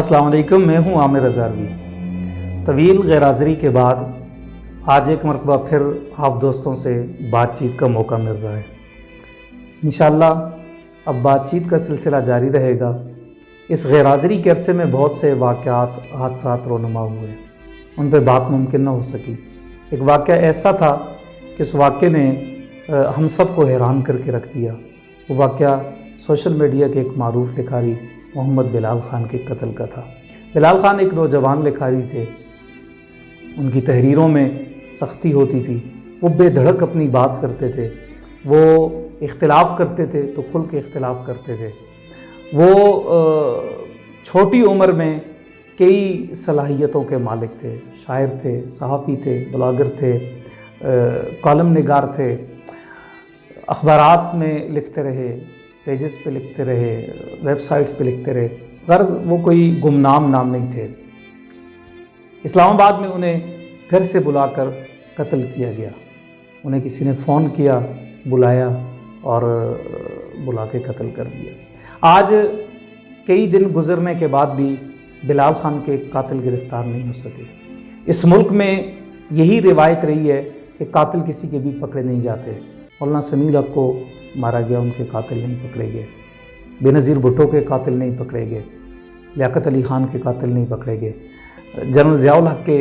अस्सलाम वालेकुम, मैं हूं आमिर अज़हरवी। तवील गैर हाज़िरी के बाद आज एक मरतबा फिर आप दोस्तों से बातचीत का मौका मिल रहा है। इंशाअल्लाह अब बातचीत का सिलसिला जारी रहेगा। इस गैर हाज़िरी के अरसे में बहुत से वाक़यात हादसात रोनुमा हुए, उन पर बात मुमकिन न हो सकी। एक वाक़या ऐसा था कि उस वाक़े ने हम सब को हैरान करके रख दिया। वो वाक़या सोशल मीडिया के एक मारूफ लिखारी मोहम्मद बिलाल ख़ान के कत्ल का था। बिलाल ख़ान एक नौजवान लिखारी थे, उनकी तहरीरों में सख्ती होती थी, वो बेधड़क अपनी बात करते थे, वो इख्तिलाफ़ करते थे तो खुल के इख्तिलाफ़ करते थे। वो छोटी उम्र में कई सलाहियतों के मालिक थे, शायर थे, सहाफ़ी थे, ब्लॉगर थे, कॉलम निगार थे, अखबारात में लिखते रहे, पेजेस पे लिखते रहे, वेबसाइट्स पे लिखते रहे। गर्ज़ वो कोई गुमनाम नाम नहीं थे। इस्लामाबाद में उन्हें घर से बुलाकर कत्ल किया गया। उन्हें किसी ने फ़ोन किया, बुलाया और बुला के कत्ल कर दिया। आज कई दिन गुजरने के बाद भी बिलाल ख़ान के कातिल गिरफ़्तार नहीं हो सके। इस मुल्क में यही रिवायत रही है कि कातिल किसी के भी पकड़े नहीं जाते। मौलाना समीउल हक को मारा गया, उनके कातिल नहीं पकड़े गए। बेनज़ीर भुट्टो के कातिल नहीं पकड़े गए। लियाकत अली ख़ान के कातिल नहीं पकड़े गए। जनरल ज़ियाउल हक के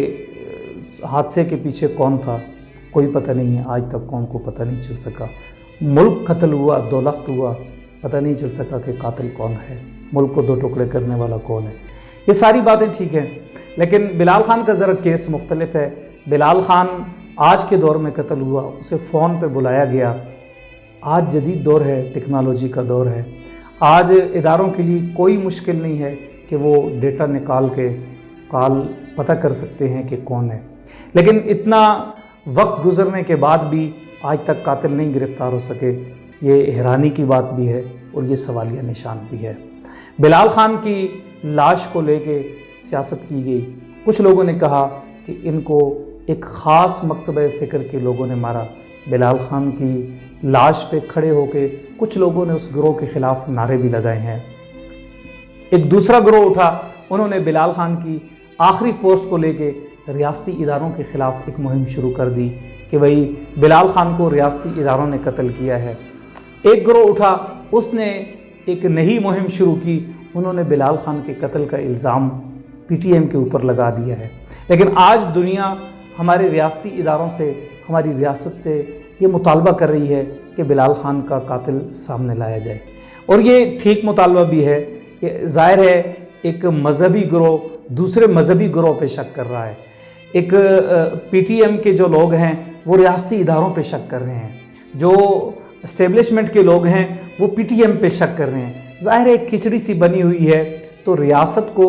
हादसे के पीछे कौन था, कोई पता नहीं है। आज तक कौन को पता नहीं चल सका। मुल्क कत्ल हुआ, दो लख्त हुआ, पता नहीं चल सका कि कातिल कौन है, मुल्क को दो टुकड़े करने वाला कौन है। ये सारी बातें ठीक हैं, लेकिन बिलाल ख़ान का ज़रा केस मुख्तलिफ है। बिलाल ख़ान आज के दौर में कत्ल हुआ, उसे फ़ोन पे बुलाया गया। आज जदीद दौर है, टेक्नोलॉजी का दौर है। आज इदारों के लिए कोई मुश्किल नहीं है कि वो डेटा निकाल के कॉल पता कर सकते हैं कि कौन है। लेकिन इतना वक्त गुजरने के बाद भी आज तक कातिल नहीं गिरफ़्तार हो सके, ये हैरानी की बात भी है और ये सवालिया निशान भी है। बिलाल ख़ान की लाश को लेके सियासत की गई। कुछ लोगों ने कहा कि इनको एक ख़ास मकतबे फ़िक्र के लोगों ने मारा। बिलाल ख़ान की लाश पे खड़े होके कुछ लोगों ने उस गिरोह के ख़िलाफ़ नारे भी लगाए हैं। एक दूसरा गिरोह उठा, उन्होंने बिलाल ख़ान की आखिरी पोस्ट को लेके रियासती इदारों के ख़िलाफ़ एक मुहिम शुरू कर दी कि भाई बिलाल ख़ान को रियासती इदारों ने कत्ल किया है। एक गिरोह उठा, उसने एक नई मुहिम शुरू की, उन्होंने बिलाल ख़ान के कत्ल का इल्ज़ाम PTM के ऊपर लगा दिया है। लेकिन आज दुनिया हमारे रियासती इदारों से, हमारी रियासत से ये मुतालबा कर रही है कि बिलाल ख़ान का कातिल सामने लाया जाए, और ये ठीक मुतालबा भी है। ये ज़ाहिर है एक मज़हबी गिरोह दूसरे मज़हबी गिरोह पे शक कर रहा है। एक PTM के जो लोग हैं वो रियासती इदारों पे शक कर रहे हैं, जो इस्टेब्लिशमेंट के लोग हैं वो PTM पे शक कर रहे हैं। ज़ाहिर है एक खिचड़ी सी बनी हुई है, तो रियासत को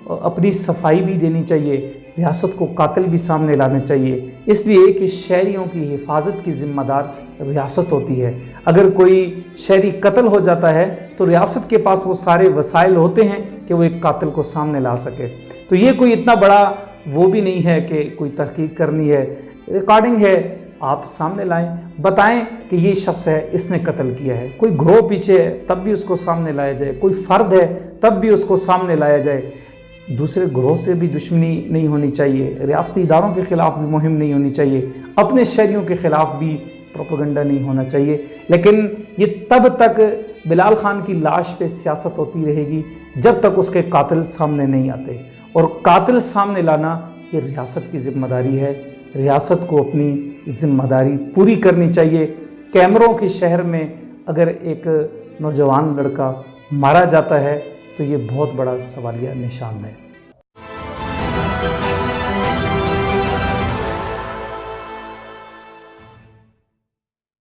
अपनी सफाई भी देनी चाहिए, रियासत को कातिल भी सामने लाने चाहिए, इसलिए कि शहरियों की हिफाजत की ज़िम्मेदार रियासत होती है। अगर कोई शहरी कत्ल हो जाता है तो रियासत के पास वो सारे वसाइल होते हैं कि वो एक कातिल को सामने ला सके। तो ये कोई इतना बड़ा वो भी नहीं है कि कोई तहकीक करनी है। रिकॉर्डिंग है, आप सामने लाएं, बताएं कि ये शख्स है, इसने कत्ल किया है। कोई गिरोह पीछे है तब भी उसको सामने लाया जाए, कोई फ़र्द है तब भी उसको सामने लाया जाए। दूसरे ग्रोह से भी दुश्मनी नहीं होनी चाहिए, रियासती इदारों के ख़िलाफ़ भी मुहिम नहीं होनी चाहिए, अपने शहरियों के ख़िलाफ़ भी प्रोपेगेंडा नहीं होना चाहिए। लेकिन ये तब तक बिलाल ख़ान की लाश पे सियासत होती रहेगी जब तक उसके कातिल सामने नहीं आते, और कातिल सामने लाना ये रियासत की ज़िम्मेदारी है। रियासत को अपनी ज़िम्मेदारी पूरी करनी चाहिए। कैमरों के शहर में अगर एक नौजवान लड़का मारा जाता है तो ये बहुत बड़ा सवालिया निशान है।